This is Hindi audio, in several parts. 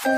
नमस्कार,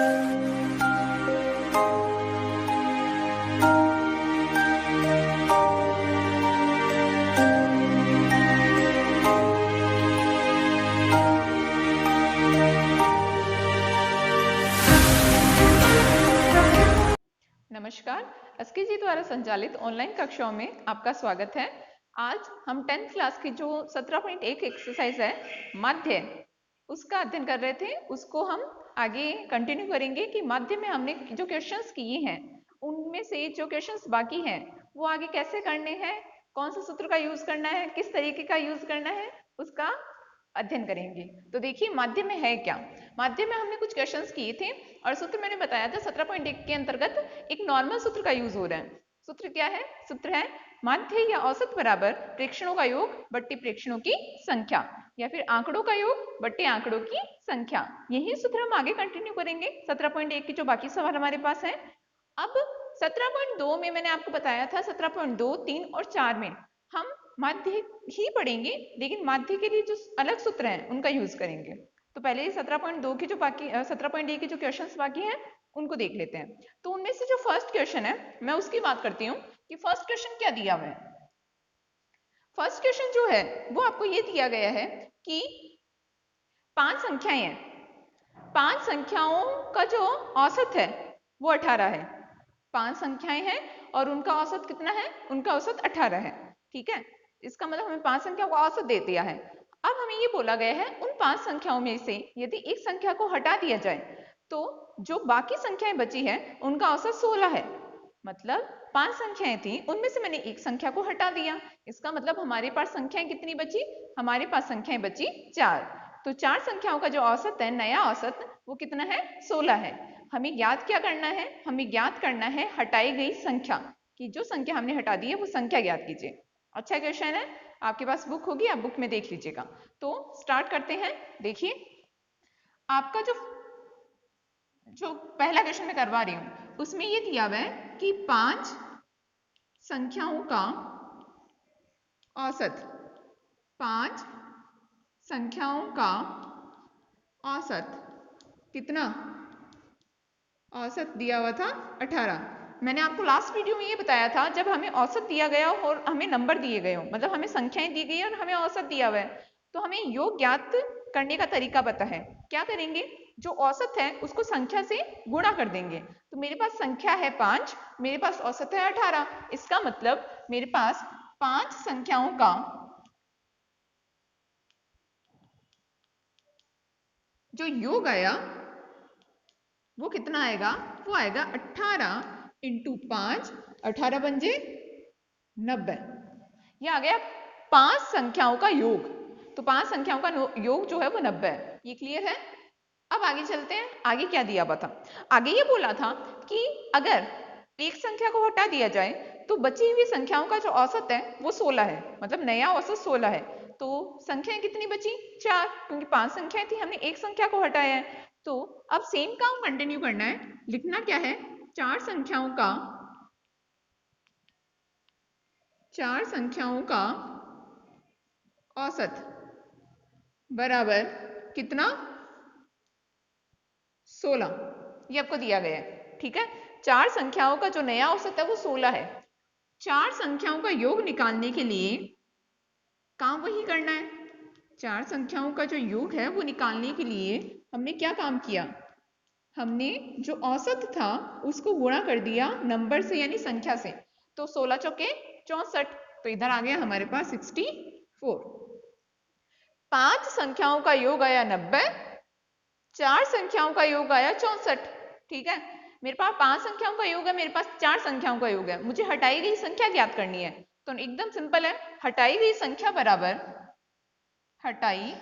अस्की जी द्वारा संचालित ऑनलाइन कक्षाओं में आपका स्वागत है। आज हम 10th क्लास की जो 17.1 एक्सरसाइज है माध्य, उसका अध्ययन कर रहे थे। उसको हम आगे कंटिन्यू करेंगे कि माध्य में हमने जो क्वेश्चंस किए हैं उनमें से जो क्वेश्चंस बाकी हैं वो आगे कैसे करने हैं, कौन सा सूत्र का यूज करना है, किस तरीके का यूज करना है, उसका अध्ययन करेंगे। तो देखिए माध्य में है क्या। माध्य में हमने कुछ क्वेश्चंस किए थे और सूत्र मैंने बताया था 17.1 के अंतर्गत एक नॉर्मल सूत्र का यूज हो रहा है। सूत्र क्या है? सूत्र है माध्य या औसत बराबर प्रेक्षणों का योग बट्टी प्रेक्षणों की संख्या, या फिर आंकड़ों का योग बट्टी आंकड़ों की संख्या। यही सूत्र हम आगे कंटिन्यू करेंगे 17.1 की जो बाकी सवाल हमारे पास है। अब 17.2 में मैंने आपको बताया था 17.2, 3 और 4 में हम माध्य ही पढ़ेंगे, लेकिन माध्य के लिए जो अलग सूत्र हैं उनका यूज करेंगे। तो पहले 17.2 की जो बाकी 17.1 के जो क्वेश्चंस बाकी हैं उनको देख लेते हैं। तो उनमें से जो फर्स्ट क्वेश्चन है मैं उसकी बात करती हूँ कि फर्स्ट क्वेश्चन क्या दिया हुआ है। फर्स्ट क्वेश्चन जो है वो आपको ये दिया गया है कि 5 संख्याएं हैं, 5 संख्याओं का जो औसत है वो 18 है। 5 संख्याएं हैं और उनका औसत कितना है? उनका औसत 18 है। ठीक है, इसका मतलब हमें 5 संख्याओं का औसत दे दिया है। अब हमें ये बोला गया है उन 5 संख्याओं में से यदि एक संख्या को हटा दिया जाए तो जो बाकी संख्याएं बची हैं उनका औसत 16 है। मतलब 5 संख्याएं थी, उनमें से मैंने एक संख्या को हटा दिया। इसका मतलब हमारे पास संख्याएं कितनी बची? हमारे पास संख्याएं बची 4। तो 4 संख्याओं का जो औसत है, नया औसत, वो कितना है? 16 है। हमें ज्ञात क्या करना है? हमें ज्ञात करना है हटाई गई संख्या, कि जो संख्या हमने हटा दी है वो संख्या ज्ञात कीजिए। अच्छा क्वेश्चन है, आपके पास बुक होगी, आप बुक में देख लीजिएगा। तो स्टार्ट करते हैं। देखिए आपका जो पहला क्वेश्चन मैं करवा रही हूं उसमें ये दिया हुआ है कि 5 संख्याओं का औसत, 5 संख्याओं का औसत कितना? औसत दिया हुआ था 18। मैंने आपको लास्ट वीडियो में ये बताया था जब हमें औसत दिया गया और हमें नंबर दिए गए हो, मतलब हमें संख्याएं दी गई और हमें औसत दिया हुआ है, तो हमें योग ज्ञात करने का तरीका पता है। क्या करेंगे? जो औसत है उसको संख्या से गुणा कर देंगे। तो मेरे पास संख्या है 5, मेरे पास औसत है 18। इसका मतलब मेरे पास 5 संख्याओं का जो योग आया वो कितना आएगा? वो आएगा 18 इंटू 5, 18 बन जे 90। ये आ गया 5 संख्याओं का योग। तो 5 संख्याओं का योग जो है वो 90 है। ये क्लियर है? अब आगे चलते हैं। आगे क्या दिया हुआ था? आगे ये बोला था कि अगर एक संख्या को हटा दिया जाए तो बची हुई संख्याओं का जो औसत है वो 16 है। मतलब नया औसत 16 है। तो संख्याएं कितनी बची? 4, क्योंकि 5 संख्याएं थी, हमने एक संख्या को हटाया है। तो अब सेम काम कंटिन्यू करना है। लिखना क्या है? 4 संख्याओं का औसत बराबर कितना? 16। ये आपको दिया गया है। ठीक है, 4 संख्याओं का जो नया औसत है वो 16 है। 4 संख्याओं का योग निकालने के लिए काम वही करना है। 4 संख्याओं का जो योग है वो निकालने के लिए हमने क्या काम किया? हमने जो औसत था उसको गुणा कर दिया नंबर से, यानी संख्या से। तो 16 चौके 64, तो इधर आ गया हमारे पास 64। 5 संख्याओं का योग आया 90, 4 संख्याओं का योग आया 64। ठीक है, मेरे पास 5 संख्याओं का योग है, मेरे पास 4 संख्याओं का योग है। मुझे हटाई गई संख्या ज्ञात करनी है। तो एकदम सिंपल है, हटाई गई संख्या बराबर हटाई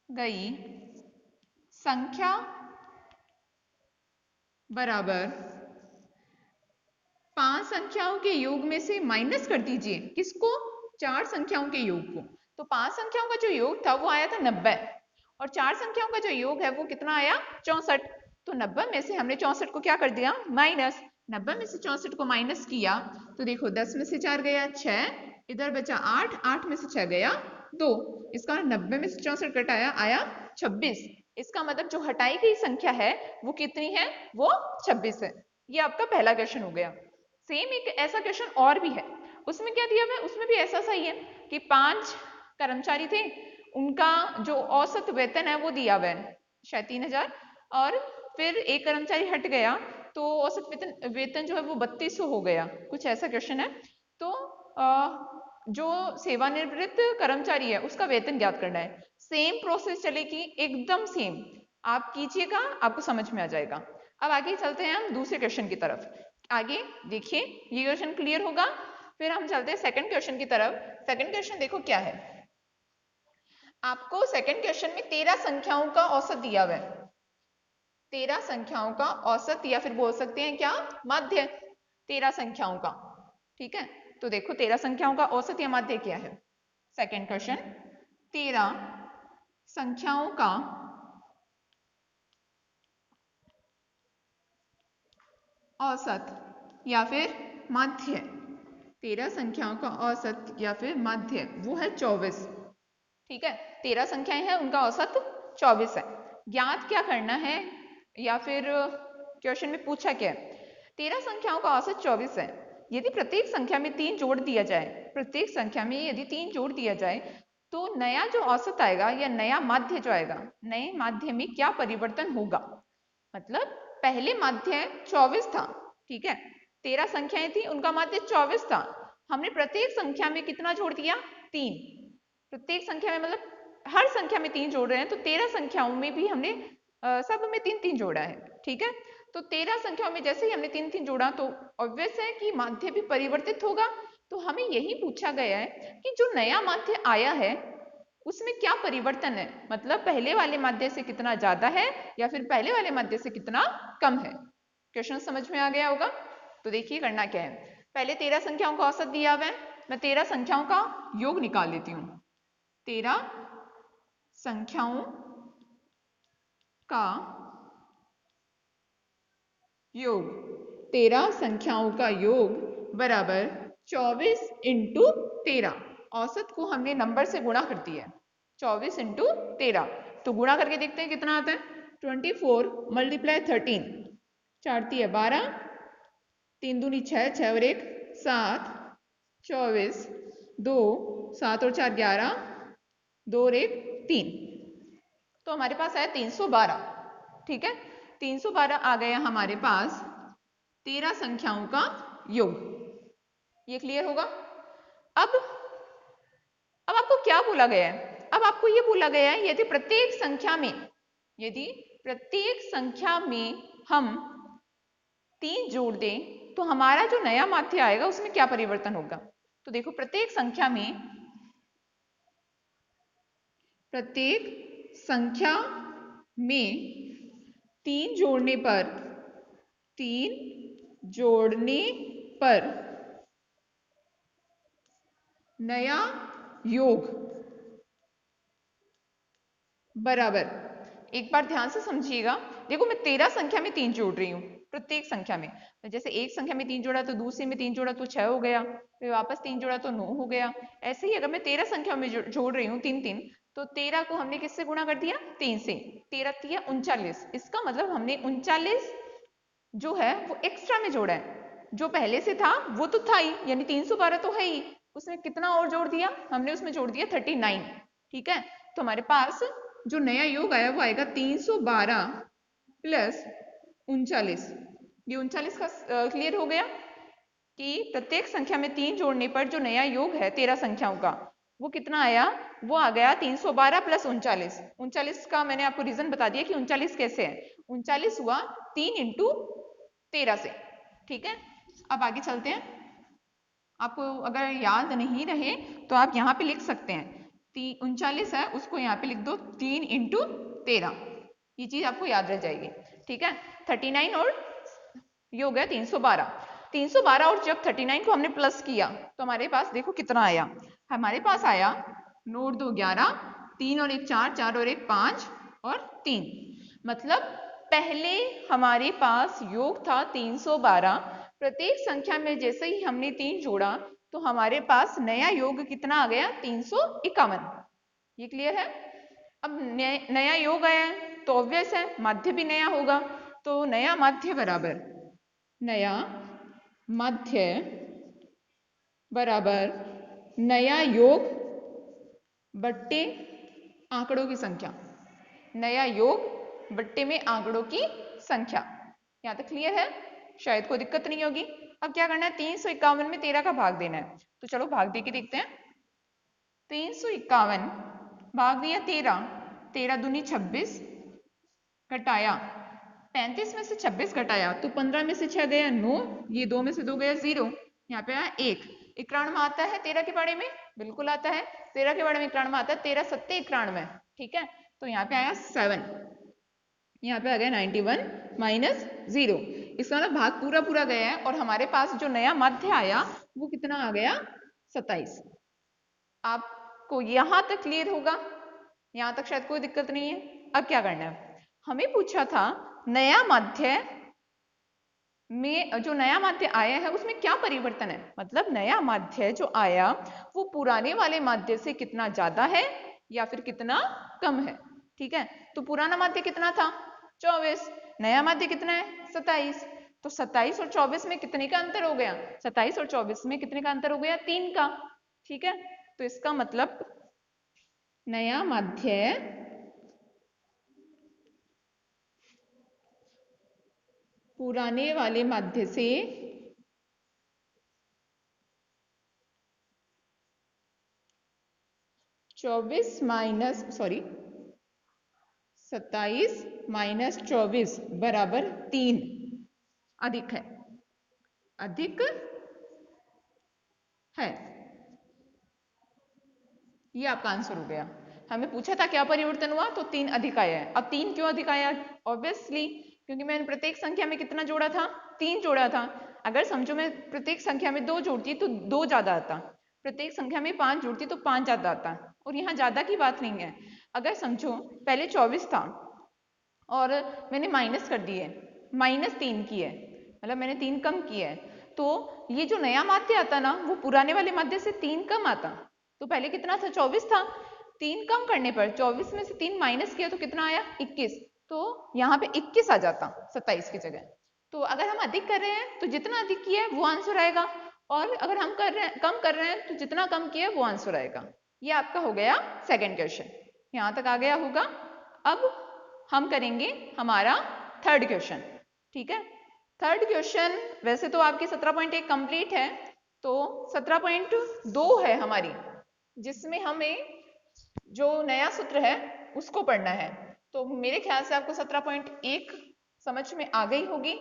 गई संख्या बराबर 5 संख्याओं के योग में से माइनस कर दीजिए। किसको? 4 संख्याओं के योग को। तो 5 संख्याओं का जो योग था वो आया था 90 और 4 संख्याओं का जो योग है वो कितना आया? 64। तो 90 में से हमने 64 को क्या कर दिया? माइनस। 90 में से 64 को माइनस किया तो देखो 10 में से 4 गया 6, इधर बचा 8, 8 में से 6 गया 2। इसका 90 में से 64 घटाया आया 26। इसका मतलब जो हटाई गई संख्या है वो कितनी है, वो 26 है। ये आपका पहला क्वेश्चन हो गया। सेम एक ऐसा क्वेश्चन और भी है, उसमें क्या दिया हुआ है, उसमें भी ऐसा सही है कि 5 कर्मचारी थे, उनका जो औसत वेतन है वो दिया हुआ है शायद 3000, और फिर एक कर्मचारी हट गया तो औसत वेतन वेतन जो है वो 3200 हो गया, कुछ ऐसा क्वेश्चन है। तो जो सेवानिवृत्त कर्मचारी है उसका वेतन ज्ञात करना है। सेम प्रोसेस चलेगी, एकदम सेम, आप कीजिएगा, आपको समझ में आ जाएगा। अब आगे चलते हैं हम दूसरे क्वेश्चन की तरफ। आगे देखिए, ये क्वेश्चन क्लियर होगा, फिर हम चलते हैं सेकंड क्वेश्चन की तरफ। सेकंड क्वेश्चन देखो क्या है, आपको सेकंड क्वेश्चन में 13 संख्याओं का औसत दिया हुआ है। 13 संख्याओं का औसत, या फिर बोल सकते हैं क्या, माध्य 13 संख्याओं का। ठीक है, तो देखो 13 संख्याओं का औसत या माध्य क्या है। सेकंड क्वेश्चन, 13 संख्याओं का औसत या फिर माध्य, 13 संख्याओं का औसत या फिर माध्य वो है 24। ठीक है, 13 संख्याएं हैं, उनका औसत 24 है। ज्ञात क्या करना है, या फिर क्वेश्चन में पूछा क्या है, 13 संख्याओं का औसत 24 है। यदि प्रत्येक संख्या में 3 जोड़ दिया जाए, प्रत्येक संख्या में यदि 3 जोड़ दिया जाए तो नया जो औसत आएगा या नया माध्य जो आएगा, नए माध्य में क्या परिवर्तन होगा। मतलब पहले माध्य 24 था, ठीक है, 13 संख्याएं थी, उनका माध्य 24 था, हमने प्रत्येक संख्या में कितना जोड़ दिया, 3। प्रत्येक संख्या में मतलब हर संख्या में 3 जोड़ रहे हैं, तो 13 संख्याओं में भी हमने सब में 3-3 जोड़ा है। ठीक है, तो 13 संख्याओं में जैसे ही हमने 3-3 जोड़ा तो ऑब्वियस है कि माध्य भी परिवर्तित होगा। तो हमें यही पूछा गया है कि जो नया माध्य आया है उसमें क्या परिवर्तन है, मतलब पहले वाले माध्य से कितना ज्यादा है या फिर पहले वाले माध्य से कितना कम है। क्वेश्चन समझ में आ गया होगा। तो देखिए करना क्या है, पहले 13 संख्याओं का औसत दिया हुआ है, मैं 13 संख्याओं का योग निकाल लेती हूँ। 13 संख्याओं का योग, 13 संख्याओं का योग बराबर 24 इंटू 13। औसत को हमने नंबर से गुणा कर दिया है, 24 इंटू 13। तो गुणा करके देखते हैं कितना आता है, 24 मल्टीप्लाई 13, 4 तिया 12, 3 दूनी 6, 6 और 1 7, 24, 2 7 और 4 11, 2 और 1 3, तो हमारे पास आया 312। ठीक है, 312 आ गया हमारे पास 13 संख्याओं का योग। ये क्लियर होगा। अब आपको क्या बोला गया है, अब आपको ये बोला गया है यदि प्रत्येक संख्या में हम 3 जोड़ दें तो हमारा जो नया माध्य आएगा उसमें क्या परिवर्तन होगा। तो देखो प्रत्येक संख्या में 3 जोड़ने पर नया योग बराबर, एक बार ध्यान से समझिएगा, देखो मैं 13 संख्या में 3 जोड़ रही हूँ, प्रत्येक संख्या में, जैसे एक संख्या में 3 जोड़ा तो दूसरे में 3 जोड़ा तो 6 हो गया, फिर वापस 3 जोड़ा तो 9 हो गया। ऐसे ही अगर मैं 13 संख्या में जोड़ रही हूँ 3-3, तो 13 को हमने किससे गुणा कर दिया, 3 से, 13 तिया 39। इसका मतलब हमने 39 जो है वो एक्स्ट्रा में जोड़ा है, जो पहले से था वो तो था ही, यानी 312 तो है ही, उसमें कितना और जोड़ दिया हमने, उसमें जोड़ दिया 39। ठीक है, तो हमारे पास जो नया योग आया वो आएगा 312 प्लस 39। ये 39 का क्लियर हो गया कि प्रत्येक संख्या में 3 जोड़ने पर जो नया योग है 13 संख्याओं का वो कितना आया, वो आ गया 312 प्लस 39। 39 का मैंने आपको रीजन बता दिया कि 39 कैसे है, 39 हुआ 3 इंटू 13 से। ठीक है, अब आगे चलते हैं। आपको अगर याद नहीं रहे तो आप यहाँ पे लिख सकते हैं, 39 है उसको यहाँ पे लिख दो 3 इंटू 13, ये चीज आपको याद रह जाएगी। ठीक है, 39 और योग है 312, 312 और जब 39 को हमने प्लस किया तो हमारे पास देखो कितना आया, हमारे पास आया 9 2 11, 3 और 1 4, 4 और 1 5 और 3, मतलब पहले हमारे पास योग था 312, प्रत्येक संख्या में जैसे ही हमने 3 जोड़ा तो हमारे पास नया योग कितना आ गया, 351। ये क्लियर है। अब नया योग आया है तो ऑब्वियस है माध्य भी नया होगा, तो नया माध्य बराबर नया योग बट्टे आंकड़ों की संख्या, नया योग बट्टे में आंकड़ों की संख्या। यहाँ तक क्लियर है? शायद कोई दिक्कत नहीं होगी। अब क्या करना है, 351 में 13 का भाग देना है, तो चलो भाग दे के देखते हैं। 351 भाग दिया 13, 13 दूनी 26 घटाया 35 में से 26 घटाया तो 15 में से 6 गया 9, ये 2 में से 2 गया 0, यहाँ पे आया 1। 91 आता है 13 के बारे में? बिल्कुल आता है, 13 के बारे में 91 आता है, 13 सत्ते 91, ठीक है। तो यहाँ पे आया 7, यहाँ पे आ गया 91 माइनस 0। इसका मतलब भाग पूरा पूरा गया है और हमारे पास जो नया माध्य आया वो कितना आ गया, 27। आपको यहां तक क्लियर होगा? यहां तक शायद कोई दिक्कत नहीं है। अब क्या करना है, हमें पूछा था नया माध्य में, जो नया माध्य आया है उसमें क्या परिवर्तन है, मतलब नया माध्य जो आया वो पुराने वाले माध्य से कितना ज्यादा है या फिर कितना कम है, ठीक है। तो पुराना माध्य कितना था, 24, नया माध्य कितना है, 27। तो 27 और 24 में कितने का अंतर हो गया, 27 और 24 में कितने का अंतर हो गया, 3 का, ठीक है। तो इसका मतलब नया माध्य पुराने वाले माध्य से 27 माइनस 24 बराबर 3 अधिक है, अधिक है। ये आपका आंसर हो गया। हमें पूछा था क्या परिवर्तन हुआ, तो 3 अधिक आया है। अब 3 क्यों अधिक आया, ऑब्वियसली क्योंकि मैंने प्रत्येक संख्या में कितना जोड़ा था, 3 जोड़ा था। अगर समझो मैं प्रत्येक संख्या में 2 जोड़ती तो 2 ज्यादा आता, प्रत्येक संख्या में 5 जोड़ती तो 5 ज्यादा आता, और यहाँ ज्यादा की बात नहीं है। अगर समझो पहले 24 था और मैंने माइनस कर दिए, -3 की है, मतलब मैंने 3 कम किया है, तो ये जो नया माध्य आता ना वो पुराने वाले माध्य से 3 कम आता। तो पहले कितना था, 24 था, 3 कम करने पर 24 में से 3 माइनस किया तो कितना आया, 21। तो यहाँ पे 21 आ जाता 27 की जगह। तो अगर हम अधिक कर रहे हैं तो जितना अधिक किया है वो आंसर आएगा, और अगर हम कम कर रहे हैं तो जितना कम किया है वो आंसर आएगा। ये आपका हो गया सेकंड क्वेश्चन, यहाँ तक आ गया होगा। अब हम करेंगे हमारा थर्ड क्वेश्चन, ठीक है। थर्ड क्वेश्चन वैसे तो आपकी 17.1 कंप्लीट है, तो 17.2 है हमारी, जिसमें हमें जो नया सूत्र है उसको पढ़ना है। तो मेरे ख्याल से आपको 17.1 समझ में आ गई होगी।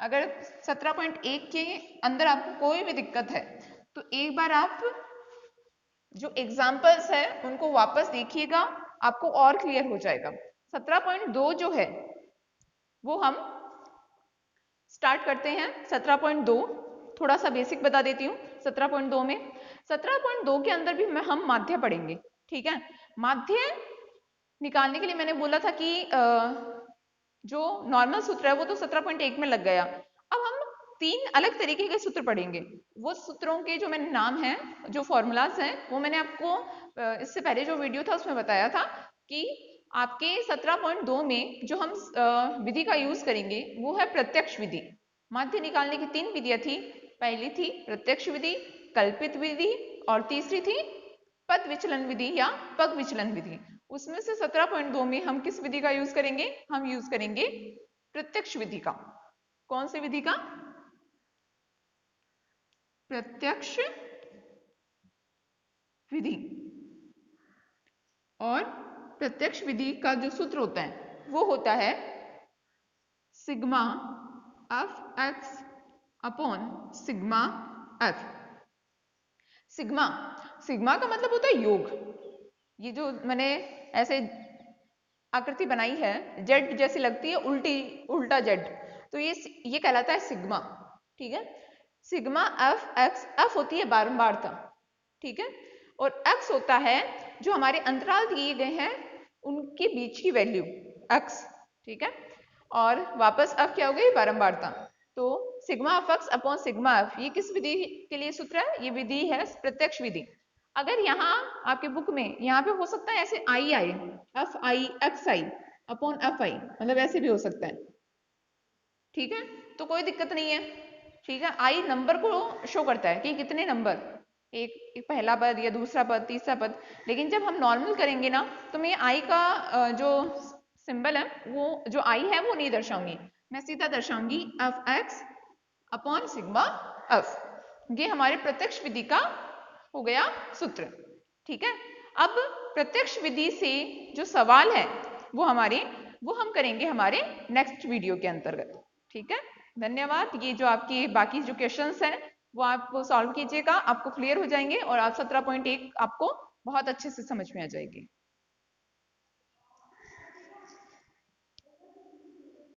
अगर 17.1 के अंदर आपको कोई भी दिक्कत है तो एक बार आप जो एग्जाम्पल्स है उनको वापस देखिएगा, आपको और क्लियर हो जाएगा। 17.2 जो है वो हम स्टार्ट करते हैं। 17.2 थोड़ा सा बेसिक बता देती हूँ। 17.2 में 17.2 के अंदर भी हम माध्य पढ़ेंगे, ठीक है। माध्य निकालने के लिए मैंने बोला था कि जो नॉर्मल सूत्र है वो तो 17.1 में लग गया। अब हम 3 अलग तरीके के सूत्र पढ़ेंगे। वो सूत्रों के जो मैंने नाम हैं, जो फॉर्मूलाज हैं, वो मैंने आपको इससे पहले जो वीडियो था उसमें बताया था कि आपके 17.2 में जो हम विधि का यूज करेंगे वो है प्रत्यक्ष विधि। माध्य निकालने की 3 विधियां थी। पहली थी प्रत्यक्ष विधि, कल्पित विधि, और तीसरी थी पद विचलन विधि या पग विचलन विधि। उसमें से 17.2 में हम किस विधि का यूज करेंगे, हम यूज करेंगे प्रत्यक्ष विधि का। कौन सी विधि का, प्रत्यक्ष विधि। और प्रत्यक्ष विधि का जो सूत्र होता है वो होता है sigma F X upon sigma F. Sigma का मतलब होता है योग। ये जो मैंने ऐसे आकृति बनाई है, जेड जैसी लगती है, उल्टा जेड, तो ये कहलाता है सिग्मा, ठीक है। सिग्मा एफ एक्स, एफ होती है बारंबारता, ठीक है, और एक्स होता है जो हमारे अंतराल दिए गए हैं उनके बीच की वैल्यू एक्स, ठीक है। और वापस एफ क्या हो गई, बारंबारता। तो sigma F X upon sigma F, ये किस विधि के लिए सूत्र है, ये विधि है प्रत्यक्ष विधि। अगर यहाँ आपके बुक में यहाँ पे हो सकता है ऐसे आई आए, F I x I, upon F I, मतलब ऐसे भी हो सकता है। ठीक है, तो कोई दिक्कत नहीं है। ठीक है, आई नंबर को शो करता है कि कितने नंबर, एक पहला पद या दूसरा पद, तीसरा पद। लेकिन जब हम नॉर्मल करेंगे ना, तो मैं आई का जो सिंबल है, वो जो आई है वो नहीं दर्शाऊंगी, मैं सीधा दर्शाऊंगी F X upon sigma F. ये हमारे प्रत्यक्ष विधि का हो गया सूत्र। ठीक है, अब प्रत्यक्ष विधि से जो सवाल है वो हम करेंगे हमारे नेक्स्ट वीडियो के अंतर्गत। ठीक है, धन्यवाद। ये जो आपकी बाकी जो क्वेश्चंस हैं वो आप सॉल्व कीजिएगा, आपको क्लियर हो जाएंगे और आप 17.1 आपको बहुत अच्छे से समझ में आ जाएगी।